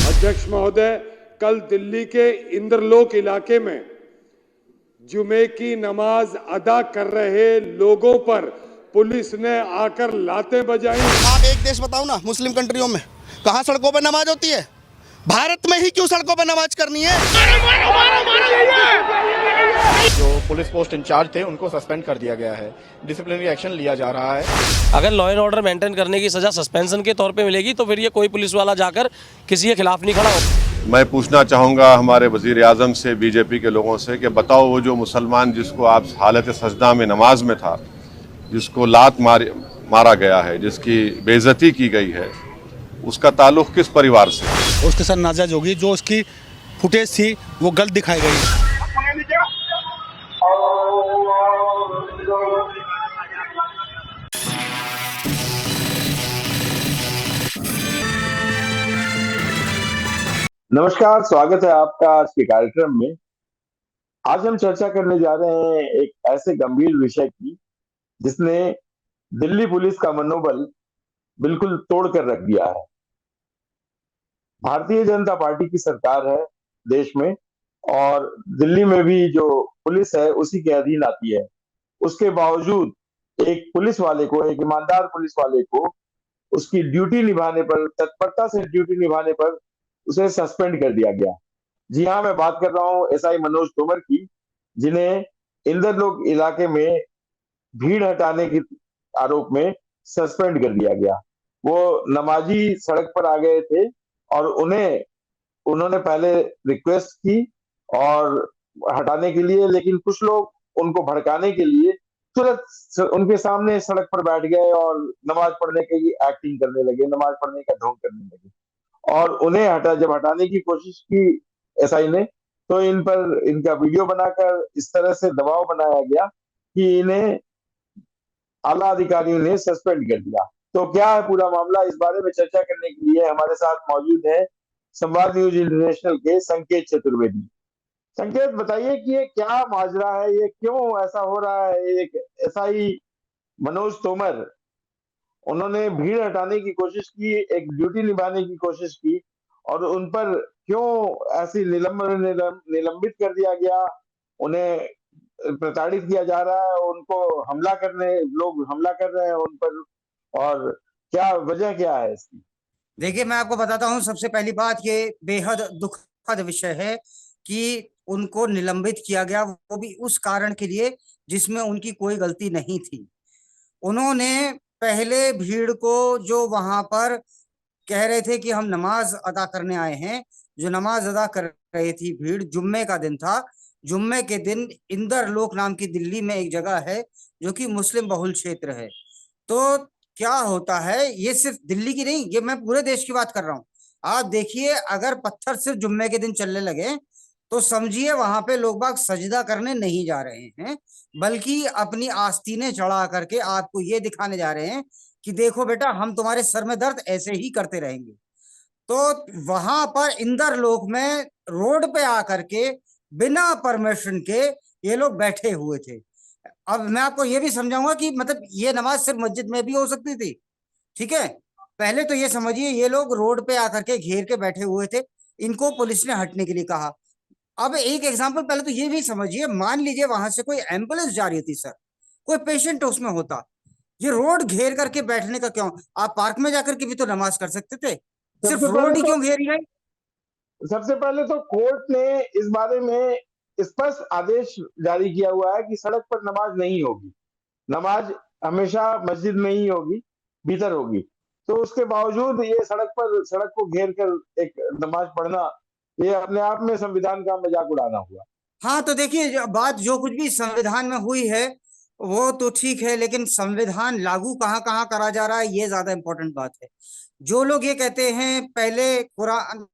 अध्यक्ष महोदय, कल दिल्ली के इंद्रलोक इलाके में जुमे की नमाज अदा कर रहे लोगों पर पुलिस ने आकर लातें बजाई। आप एक देश बताओ ना, मुस्लिम कंट्रियों में कहाँ सड़कों पर नमाज होती है? भारत में ही क्यों सड़कों पर नमाज करनी है? जो पुलिस पोस्ट इंचार्ज थे उनको सस्पेंड कर दिया गया है, डिसिप्लिनरी एक्शन लिया जा रहा है। अगर लॉ एंड ऑर्डर मेंटेन करने की सजा सस्पेंशन के तौर पे मिलेगी तो फिर ये कोई पुलिस वाला जाकर किसी के खिलाफ नहीं खड़ा हो। मैं पूछना चाहूँगा हमारे वज़ीर आज़म से, बीजेपी के लोगों से कि बताओ वो जो मुसलमान जिसको आप हालत सजदा में नमाज में था, जिसको लात मारा गया है, जिसकी बेइज्जती की गई है, उसका ताल्लुक़ किस परिवार से? उसके साथ नाजायज होगी। जो उसकी फुटेज थी वो गलत दिखाई गई। नमस्कार, स्वागत है आपका आज के कार्यक्रम में। आज हम चर्चा करने जा रहे हैं एक ऐसे गंभीर विषय की जिसने दिल्ली पुलिस का मनोबल बिल्कुल तोड़ कर रख दिया है। भारतीय जनता पार्टी की सरकार है देश में और दिल्ली में भी जो पुलिस है उसी के अधीन आती है। उसके बावजूद एक पुलिस वाले को, एक ईमानदार पुलिस वाले को उसकी ड्यूटी निभाने पर, तत्परता से ड्यूटी निभाने पर उसे सस्पेंड कर दिया गया। जी हाँ, मैं बात कर रहा हूँ एसआई मनोज तोमर की, जिन्हें इंदरलोक इलाके में भीड़ हटाने के आरोप में सस्पेंड कर दिया गया। वो नमाजी सड़क पर आ गए थे और उन्होंने पहले रिक्वेस्ट की और हटाने के लिए, लेकिन कुछ लोग उनको भड़काने के लिए तुरंत उनके सामने सड़क पर बैठ गए और नमाज पढ़ने की एक्टिंग करने लगे, नमाज पढ़ने का ढोंग करने लगे। और उन्हें जब हटाने की कोशिश की एसआई ने, तो इन पर इनका वीडियो बनाकर इस तरह से दबाव बनाया गया कि इन्हें आला अधिकारियों ने सस्पेंड कर दिया। तो क्या है पूरा मामला, इस बारे में चर्चा करने के लिए हमारे साथ मौजूद है संवाद न्यूज इंटरनेशनल के संकेत चतुर्वेदी। संकेत, बताइए कि ये क्या माजरा है, ये क्यों ऐसा हो रहा है? एक एसआई मनोज तोमर, उन्होंने भीड़ हटाने की कोशिश की, एक ड्यूटी निभाने की कोशिश की और उन पर क्यों ऐसी निलंबित कर दिया गया? उन्हें प्रताड़ित किया जा रहा है, उनको लोग हमला कर रहे हैं उन पर, और क्या वजह क्या है इसकी? देखिए, मैं आपको बताता हूं। सबसे पहली बात, ये बेहद दुखद विषय है कि उनको निलंबित किया गया, वो भी उस कारण के लिए जिसमें उनकी कोई गलती नहीं थी। उन्होंने पहले भीड़ को, जो वहां पर कह रहे थे कि हम नमाज अदा करने आए हैं, जो नमाज अदा कर रही थी भीड़, जुम्मे का दिन था। जुम्मे के दिन इंदरलोक नाम की दिल्ली में एक जगह है जो कि मुस्लिम बहुल क्षेत्र है। तो क्या होता है, ये सिर्फ दिल्ली की नहीं, ये मैं पूरे देश की बात कर रहा हूँ। आप देखिए, अगर पत्थर सिर्फ जुम्मे के दिन चलने लगे तो समझिए वहां पे लोग बाग सजदा करने नहीं जा रहे हैं, बल्कि अपनी आस्तीनें चढ़ा करके आपको ये दिखाने जा रहे हैं कि देखो बेटा, हम तुम्हारे सर में दर्द ऐसे ही करते रहेंगे। तो वहां पर इंदरलोक में रोड पे आकर के बिना परमिशन के ये लोग बैठे हुए थे। अब मैं आपको ये भी समझाऊंगा कि मतलब ये नमाज सिर्फ मस्जिद में भी हो सकती थी, ठीक है? पहले तो ये समझिए, ये लोग रोड पे आकर के घेर के बैठे हुए थे, इनको पुलिस ने हटने के लिए कहा। अब एक एग्जांपल पहले तो ये भी समझिए, मान लीजिए वहां से कोई एम्बुलेंस जा रही थी सर, कोई पेशेंट उसमें होता, ये रोड घेर करके बैठने का क्यों? आप पार्क में जाकर के भी तो नमाज कर सकते थे, सिर्फ रोड ही क्यों घेरी गई? सबसे पहले तो कोर्ट ने इस बारे में स्पष्ट आदेश जारी किया हुआ है कि सड़क पर नमाज नहीं होगी, नमाज हमेशा मस्जिद में ही होगी, भीतर होगी। तो उसके बावजूद ये सड़क को घेर कर एक नमाज पढ़ना, ये अपने आप में संविधान का मजाक उड़ाना हुआ। हाँ, तो देखिए, बात जो कुछ भी संविधान में हुई है वो तो ठीक है, लेकिन संविधान लागू कहाँ कहाँ करा जा रहा है, ये ज्यादा इंपॉर्टेंट बात है। जो लोग ये कहते हैं पहले कुरान,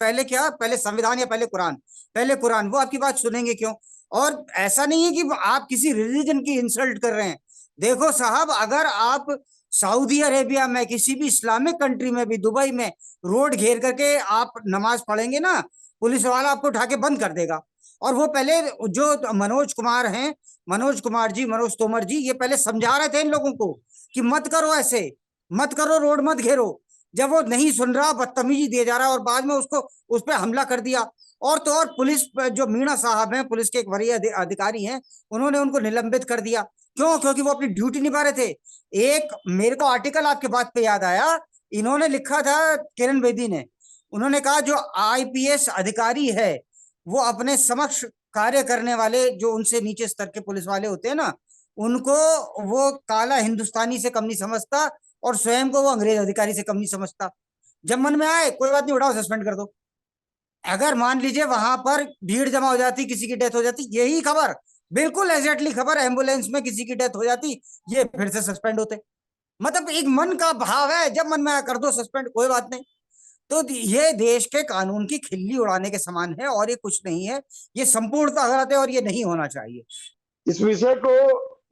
पहले क्या, पहले संविधान या पहले कुरान, पहले कुरान, वो आपकी बात सुनेंगे क्यों? और ऐसा नहीं है कि आप किसी रिलीजन की इंसल्ट कर रहे हैं। देखो साहब, अगर आप सऊदी अरेबिया में, किसी भी इस्लामिक कंट्री में भी, दुबई में रोड घेर करके आप नमाज पढ़ेंगे ना, पुलिस वाला आपको उठा के बंद कर देगा। और वो पहले जो मनोज कुमार हैं, मनोज तोमर जी, ये पहले समझा रहे थे इन लोगों को कि मत करो ऐसे, मत करो, रोड मत घेरो। जब वो नहीं सुन रहा, बदतमीजी दिया जा रहा है और बाद में उसको उस पर हमला कर दिया। और तो और पुलिस जो मीणा साहब हैं, पुलिस के एक वरीय अधिकारी हैं, उन्होंने उनको निलंबित कर दिया। क्यों? क्योंकि वो अपनी ड्यूटी निभा रहे थे। एक मेरे को आर्टिकल आपके बात पे याद आया, इन्होंने लिखा था, किरण बेदी ने, उन्होंने कहा जो आईपीएस अधिकारी है वो अपने समक्ष कार्य करने वाले जो उनसे नीचे स्तर के पुलिस वाले होते हैं ना, उनको वो काला हिंदुस्तानी से कम नहीं समझता और स्वयं को वो अंग्रेज अधिकारी से कम नहीं समझता। जब मन में आए कोई बात नहीं, उठाओ सस्पेंड कर दो। अगर मान लीजिए वहां पर भीड़ जमा हो जाती, किसी की डेथ हो जाती, यही खबर बिल्कुल एग्जैक्टली खबर एम्बुलेंस में किसी की डेथ हो जाती, ये फिर से सस्पेंड होते। मतलब एक मन का भाव है, जब मन में आया कर दो सस्पेंड, कोई बात नहीं। तो ये देश के कानून की खिल्ली उड़ाने के समान है और ये कुछ नहीं है, ये संपूर्णतः गलत है और ये नहीं होना चाहिए। इस विषय को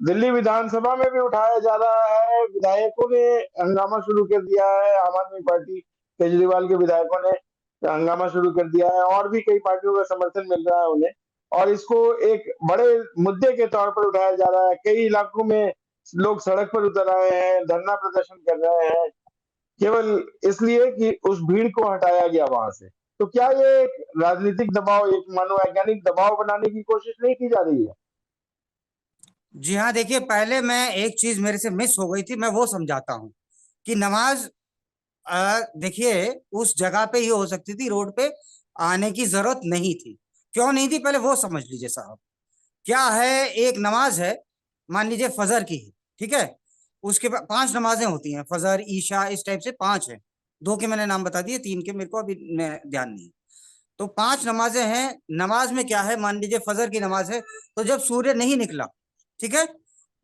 दिल्ली विधानसभा में भी उठाया जा रहा है। विधायकों ने हंगामा शुरू कर दिया है। आम आदमी पार्टी केजरीवाल के विधायकों ने हंगामा शुरू कर दिया है और भी कई पार्टियों का समर्थन मिल रहा है उन्हें, और इसको एक बड़े मुद्दे के तौर पर उठाया जा रहा है। कई इलाकों में लोग सड़क पर उतर आए हैं, धरना प्रदर्शन कर रहे हैं, केवल इसलिए कि उस भीड़ को हटाया गया वहां से। तो क्या ये एक राजनीतिक दबाव, एक मनोवैज्ञानिक दबाव बनाने की कोशिश नहीं की जा रही है? जी हाँ, देखिए, पहले मैं एक चीज मेरे से मिस हो गई थी, मैं वो समझाता हूँ कि नमाज देखिए उस जगह पे ही हो सकती थी, रोड पे आने की जरूरत नहीं थी। क्यों नहीं थी, पहले वो समझ लीजिए साहब। क्या है, एक नमाज है, मान लीजिए फजर की है, ठीक है, उसके बाद 5 नमाजें होती हैं, फजर, ईशा, इस टाइप से 5 हैं। 2 के मैंने नाम बता दिए, 3 के मेरे को अभी ध्यान नहीं है। तो 5 नमाजें हैं। नमाज में क्या है, मान लीजिए फजर की नमाज है, तो जब सूर्य नहीं निकला, ठीक है,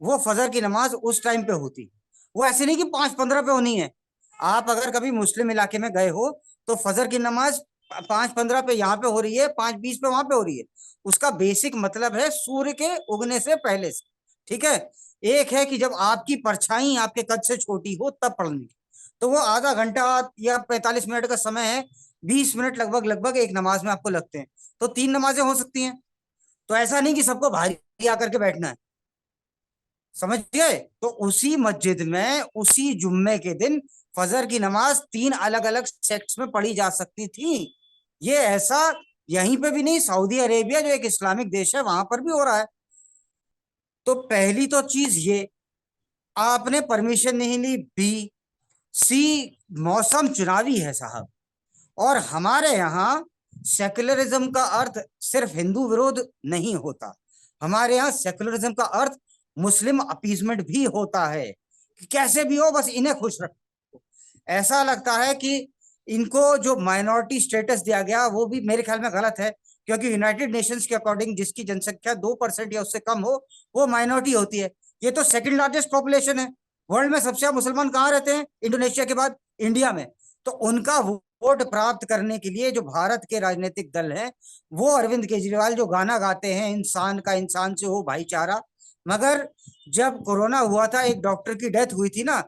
वो फजर की नमाज उस टाइम पे होती। वो ऐसे नहीं कि 5:15 पे होनी है। आप अगर कभी मुस्लिम इलाके में गए हो तो फजर की नमाज 5:15 पे यहाँ पे हो रही है, 5:20 पे वहां पे हो रही है। उसका बेसिक मतलब है सूर्य के उगने से पहले से, ठीक है। एक है कि जब आपकी परछाई आपके कद से छोटी हो तब पढ़नी की, तो वो आधा घंटा या 45 मिनट का समय है, 20 मिनट लगभग लगभग एक नमाज में आपको लगते हैं, तो 3 नमाजें हो सकती हैं। तो ऐसा नहीं कि सबको भारी आकर के बैठना है, समझ गए। तो उसी मस्जिद में उसी जुम्मे के दिन फजर की नमाज 3 अलग अलग सेक्ट्स में पढ़ी जा सकती थी। ये ऐसा यहीं पे भी नहीं, सऊदी अरेबिया जो एक इस्लामिक देश है वहां पर भी हो रहा है। तो पहली तो चीज ये, आपने परमिशन नहीं ली। बी, सी, मौसम चुनावी है साहब, और हमारे यहाँ सेक्युलरिज्म का अर्थ सिर्फ हिंदू विरोध नहीं होता। हमारे यहाँ सेक्युलरिज्म का अर्थ मुस्लिम अपीसमेंट भी होता है कि कैसे भी हो बस इन्हें खुश रखो। ऐसा लगता है कि इनको जो माइनॉरिटी स्टेटस दिया गया वो भी मेरे ख्याल में गलत है, क्योंकि यूनाइटेड नेशंस के अकॉर्डिंग जिसकी जनसंख्या 2% या उससे कम हो वो माइनॉरिटी होती है। ये तो सेकंड लार्जेस्ट पॉपुलेशन है वर्ल्ड में। सबसे ज्यादा मुसलमान कहाँ रहते हैं? इंडोनेशिया के बाद इंडिया में। तो उनका वोट प्राप्त करने के लिए जो भारत के राजनीतिक दल हैं, वो अरविंद केजरीवाल जो गाना गाते हैं, इंसान का इंसान से हो भाईचारा, मगर जब कोरोना हुआ था, एक डॉक्टर की डेथ हुई थी ना,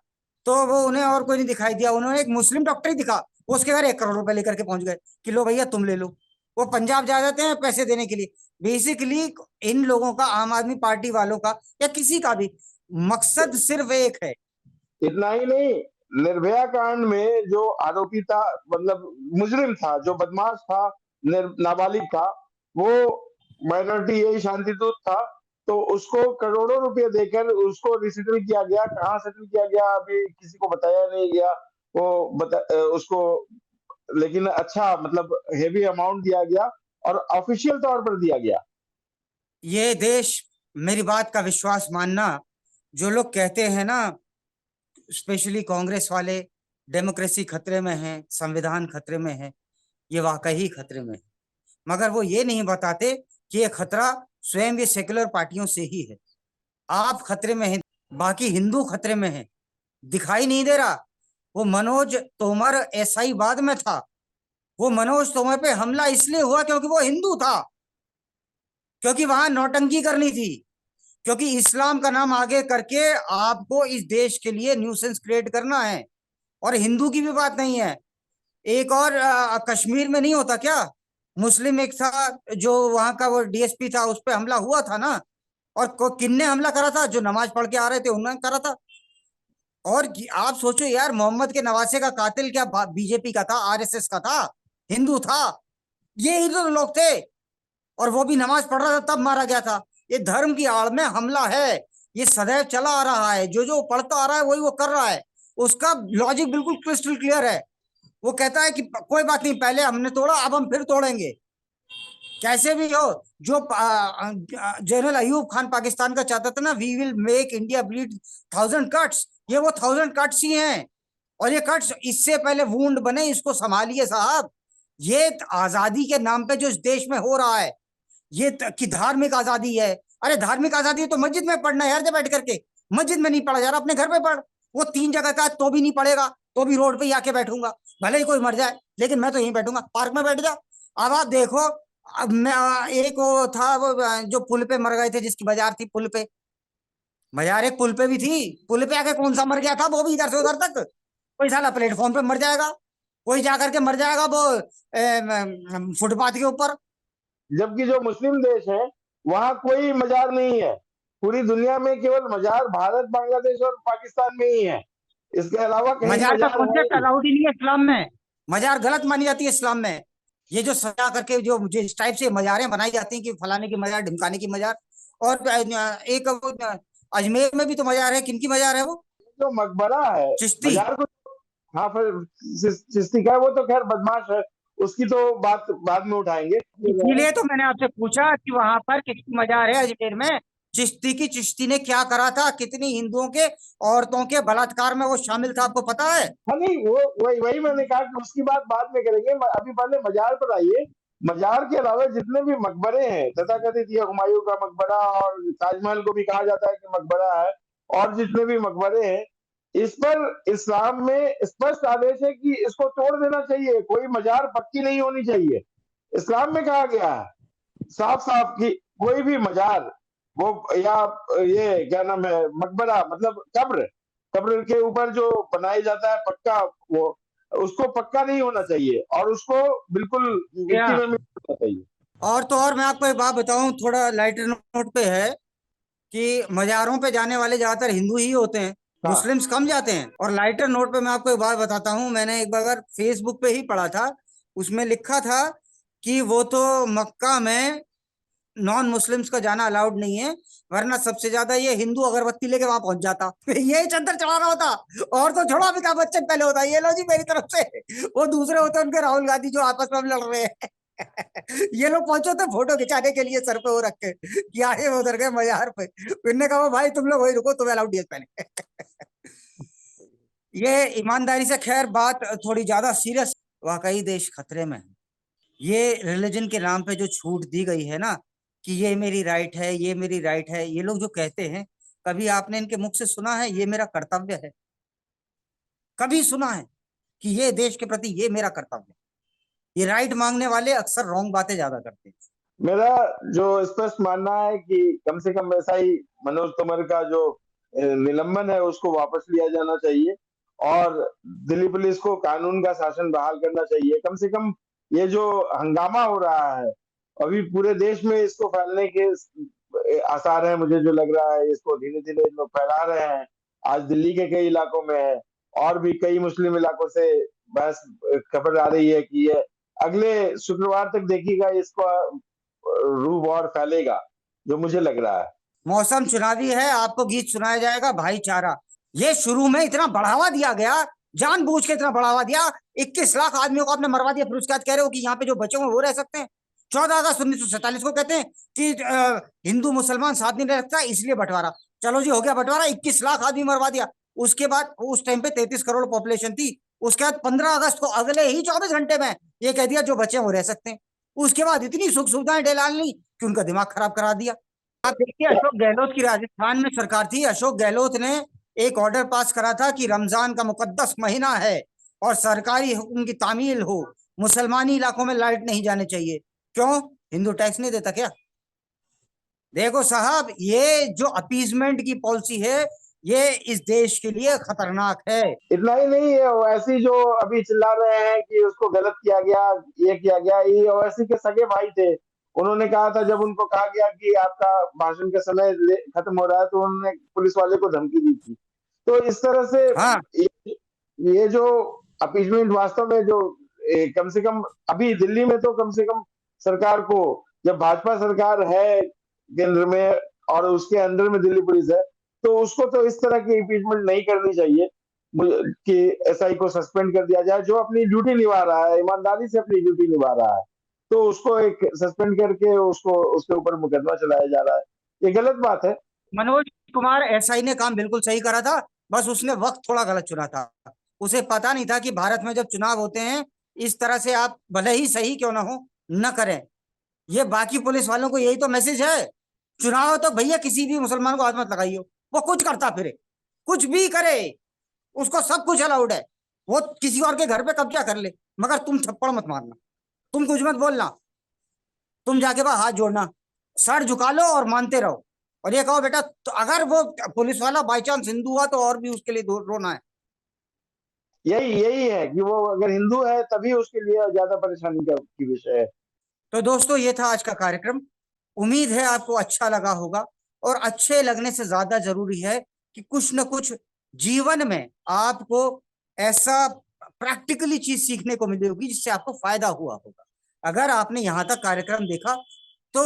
तो वो उन्हें और कोई नहीं दिखाई दिया, उन्होंने एक मुस्लिम डॉक्टर ही दिखा, वो उसके घर 1 करोड़ रुपए लेकर के पहुंच गए कि लो भैया तुम ले लो। वो पंजाब जा जाते हैं पैसे देने के लिए। बेसिकली इन लोगों का, आम आदमी पार्टी वालों का या किसी का भी मकसद सिर्फ एक है। इतना ही नहीं, निर्भया कांड में जो आरोपी था, मतलब मुजरिम था, जो बदमाश था, नाबालिग था, वो माइनॉरिटी यही शांति दूत था, तो उसको करोड़ों रुपए देकर उसको रिसेटल किया गया। कहाँ सेटल किया गया अभी किसी को बताया नहीं गया, उसको, लेकिन अच्छा मतलब हेवी अमाउंट दिया गया और ऑफिशियल तौर पर दिया गया। ये देश, मेरी बात का विश्वास मानना, जो लोग कहते हैं ना, स्पेशली कांग्रेस वाले, डेमोक्रेसी खतरे में है, संविधान खतरे में है, ये वाकई खतरे में है, मगर वो ये नहीं बताते कि ये खतरा स्वयं ये सेक्युलर पार्टियों से ही है। आप खतरे में हैं, बाकी हिंदू खतरे में है, दिखाई नहीं दे रहा। वो मनोज तोमर एसआई बाद में था, वो मनोज तोमर पे हमला इसलिए हुआ क्योंकि वो हिंदू था, क्योंकि वहां नौटंकी करनी थी, क्योंकि इस्लाम का नाम आगे करके आपको इस देश के लिए न्यूसेंस क्रिएट करना है। और हिंदू की भी बात नहीं है। एक और कश्मीर में नहीं होता क्या, मुस्लिम एक था जो वहां का वो डीएसपी था, उस पर हमला हुआ था ना, और किन्ने हमला करा था? जो नमाज पढ़ के आ रहे थे उन्होंने करा था। और आप सोचो यार, मोहम्मद के नवासे का कातिल क्या बीजेपी का था, आरएसएस का था, हिंदू था? ये ही तो लोग थे। और वो भी नमाज पढ़ रहा था तब मारा गया था। ये धर्म की आड़ में हमला है, ये सदैव चला आ रहा है। जो जो पढ़ता आ रहा है वही वो कर रहा है। उसका लॉजिक बिल्कुल क्रिस्टल क्लियर है। वो कहता है कि कोई बात नहीं, पहले हमने तोड़ा, अब हम फिर तोड़ेंगे। कैसे भी हो, जो जनरल अयूब खान पाकिस्तान का चाहता था ना, we will make India bleed 1000 cuts, ये वो 1000 कट्स ही हैं। और ये कट्स इससे पहले वुंड बने, इसको संभालिए साहब। ये आजादी के नाम पे जो इस देश में हो रहा है, ये कि धार्मिक आजादी है। अरे धार्मिक आजादी है तो मस्जिद में पढ़ना है यार, जब बैठ करके। मस्जिद में नहीं पढ़ा जा रहा, अपने घर पे पढ़। वो 3 जगह का तो भी नहीं पड़ेगा, तो भी रोड पे ही आके बैठूंगा, भले ही कोई मर जाए, लेकिन मैं तो यहीं बैठूंगा। पार्क में बैठ जा। अब आप देखो, अब मैं एक वो था, वो जो पुल पे मर गए थे, जिसकी बाजार थी पुल पे, बाजार एक पुल पे भी थी। पुल पे आके कौन सा मर गया था, वो भी इधर से उधर तक। कोई साला प्लेटफॉर्म पे मर जाएगा, कोई जाकर के मर जाएगा वो फुटपाथ के ऊपर। जबकि जो मुस्लिम देश है वहां कोई मजार नहीं है। पूरी दुनिया में केवल मजार भारत, बांग्लादेश और पाकिस्तान में ही है। इसके अलावा कहीं मजार का मजार है कॉन्सेप्ट ही नहीं। अलाउड ही नहीं है इस्लाम में। मजार गलत मानी जाती है इस्लाम में। ये जो सजा करके जो इस टाइप से मजारें बनाई जाती हैं कि फलाने की मजार, ढिमकाने की मजार। और एक वो अजमेर में भी तो मजार है। किनकी मजार है वो? जो मकबरा है चिश्ती। मजार को, हाँ फिर चिश्ती का है, वो तो खैर बदमाश है, उसकी तो बात बाद में उठाएंगे। इसीलिए तो मैंने आपसे पूछा कि वहां पर किसकी मजार है अजमेर में। चिश्ती की। चिश्ती ने क्या करा था, कितनी हिंदुओं के औरतों के बलात्कार में वो शामिल था, आपको पता है? हाँ नहीं, वो वही मैंने कहा कि उसकी बात बाद में करेंगे। अभी पहले मजार पर आइए। मजार के अलावा जितने भी मकबरे हैं, तथाकथित ये हुमायूं का मकबरा, और ताजमहल को भी कहा जाता है कि मकबरा है, और जितने भी मकबरे हैं, इस पर इस्लाम में स्पष्ट आदेश है कि इसको तोड़ देना चाहिए। कोई मजार पक्की नहीं होनी चाहिए, इस्लाम में कहा गया है साफ साफ कि कोई भी मजार, वो या ये क्या नाम है, मकबरा मतलब कब्र, कब्र के ऊपर जो बनाया जाता है पक्का, वो उसको पक्का नहीं होना चाहिए, और उसको बिल्कुल मिट्टी में मिलाना चाहिए। और तो और मैं आपको एक बात बताऊं, थोड़ा लाइटर नोट पे है, कि मजारों पे जाने वाले ज्यादातर हिंदू ही होते हैं, हाँ। मुस्लिम्स कम जाते हैं। और लाइटर नोट पे मैं आपको एक बात बताता हूँ, मैंने एक बार फेसबुक पे ही पढ़ा था, उसमें लिखा था कि वो तो मक्का में नॉन मुस्लिम्स का जाना अलाउड नहीं है, वरना सबसे ज्यादा ये हिंदू अगरबत्ती लेके वहां पहुंच जाता, ये चंदर चढ़ा रहा होता। और तो छोड़ो, अमिताभ बच्चन पहले होता, ये लो जी मेरी तरफ से। वो दूसरे होते उनके राहुल गांधी, जो आपस में लड़ रहे हैं। ये लोग पहुंचे थे फोटो खिंचाने के लिए, सर पे वो रख के कि आए वो उधर गए मजार पे। फिर कहा भाई तुम लोग वही रुको, तुम्हें अलाउड नहीं है पहले। ये ईमानदारी से, खैर बात थोड़ी ज्यादा सीरियस, वाकई देश खतरे में है। ये रिलीजन के नाम पे जो छूट दी गई है ना, कि ये मेरी राइट है, ये मेरी राइट है, ये लोग जो कहते हैं, कभी आपने इनके मुख से सुना है ये मेरा कर्तव्य है? कभी सुना है कि ये देश के प्रति ये मेरा कर्तव्य है? ये राइट मांगने वाले अक्सर रॉन्ग बातें ज्यादा करते हैं। मेरा जो स्पष्ट मानना है कि कम से कम वैसा ही मनोज तोमर का जो निलंबन है उसको वापस लिया जाना चाहिए, और दिल्ली पुलिस को कानून का शासन बहाल करना चाहिए। कम से कम ये जो हंगामा हो रहा है अभी पूरे देश में, इसको फैलने के आसार हैं, मुझे जो लग रहा है इसको धीरे धीरे लोग फैला रहे हैं। आज दिल्ली के कई इलाकों में है, और भी कई मुस्लिम इलाकों से बस खबर आ रही है कि ये अगले शुक्रवार तक देखिएगा, इसको रूप और फैलेगा, जो मुझे लग रहा है। मौसम चुनावी है, आपको गीत सुनाया जाएगा भाईचारा। ये शुरू में इतना बढ़ावा दिया गया, जानबूझ के इतना बढ़ावा दिया, 21 लाख आदमियों को आपने मरवा दिया, फिर उसके बाद कह रहे हो कि यहाँ पे जो बचे हुए वो रह सकते हैं। 14 अगस्त 1947 को कहते हैं कि हिंदू मुसलमान साथ नहीं रह सकता, इसलिए बंटवारा। चलो जी, हो गया बंटवारा, 21 लाख आदमी मरवा दिया। उसके बाद उस टाइम पे 33 करोड़ पॉपुलेशन थी। उसके बाद 15 अगस्त को, अगले ही 24 घंटे में ये कह दिया जो बचे वो रह सकते हैं। उसके बाद इतनी सुख सुविधाएं डाल ली कि उनका दिमाग खराब करा दिया। आप देखिए, अशोक गहलोत की राजस्थान में सरकार थी, अशोक गहलोत ने एक ऑर्डर पास करा था कि रमजान का मुकद्दस महीना है और सरकारी हुक्म की तामील हो, मुसलमानी इलाकों में लाइट नहीं जाने चाहिए। क्यों? हिंदू टैक्स नहीं देता क्या? देखो साहब, ये जो अपीजमेंट की पॉलिसी है, ये इस देश के लिए खतरनाक है। इतना ही नहीं है, ओवैसी जो अभी चिल्ला रहे हैं कि उसको गलत किया गया, ये किया गया, ये ओवैसी के सगे भाई थे। उन्होंने कहा था, जब उनको कहा गया कि आपका भाषण का समय खत्म हो रहा है, तो उन्होंने पुलिस वाले को धमकी दी थी। तो इस तरह से हाँ ये जो अपीजमेंट वास्तव में जो कम से कम अभी दिल्ली में तो कम से कम सरकार को, जब भाजपा सरकार है केंद्र में और उसके अंडर में दिल्ली पुलिस है, तो उसको तो इस तरह की इम्पीचमेंट नहीं करनी चाहिए कि एसआई को सस्पेंड कर दिया जाए, जो अपनी ड्यूटी निभा रहा है, ईमानदारी से अपनी ड्यूटी निभा रहा है, तो उसको एक सस्पेंड करके उसको उसके ऊपर मुकदमा चलाया जा रहा है। ये गलत बात है। मनोज कुमार एसआई ने काम बिल्कुल सही करा था, बस उसने वक्त थोड़ा गलत चुना था। उसे पता नहीं था कि भारत में जब चुनाव होते हैं इस तरह से आप भले ही सही क्यों ना हो न करें। ये बाकी पुलिस वालों को यही तो मैसेज है, चुनाव तो भैया किसी भी मुसलमान को हाथ मत लगाइयो, वो कुछ करता फिरे, कुछ भी करे, उसको सब कुछ अलाउड है, वो किसी और के घर पे कब्जा कर ले, मगर तुम थप्पड़ मत मारना, तुम कुछ मत बोलना, तुम जाके वहां हाथ जोड़ना, सर झुका लो और मानते रहो, और ये कहो बेटा तो अगर वो पुलिस वाला बाई चांस हिंदू हुआ तो और भी उसके लिए रोना है। यही है कि वो अगर हिंदू है तभी उसके लिए ज्यादा परेशानी का की विषय है। तो दोस्तों ये था आज का कार्यक्रम, उम्मीद है आपको अच्छा लगा होगा, और अच्छे लगने से ज्यादा जरूरी है कि कुछ न कुछ जीवन में आपको ऐसा प्रैक्टिकली चीज सीखने को मिली होगी जिससे आपको फायदा हुआ होगा। अगर आपने यहाँ तक कार्यक्रम देखा तो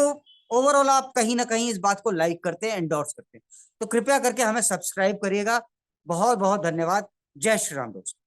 ओवरऑल आप कहीं ना कहीं इस बात को लाइक करते हैं, एंडोर्स करते हैं, तो कृपया करके हमें सब्सक्राइब करिएगा। बहुत बहुत धन्यवाद। जय श्री राम दोस्तों।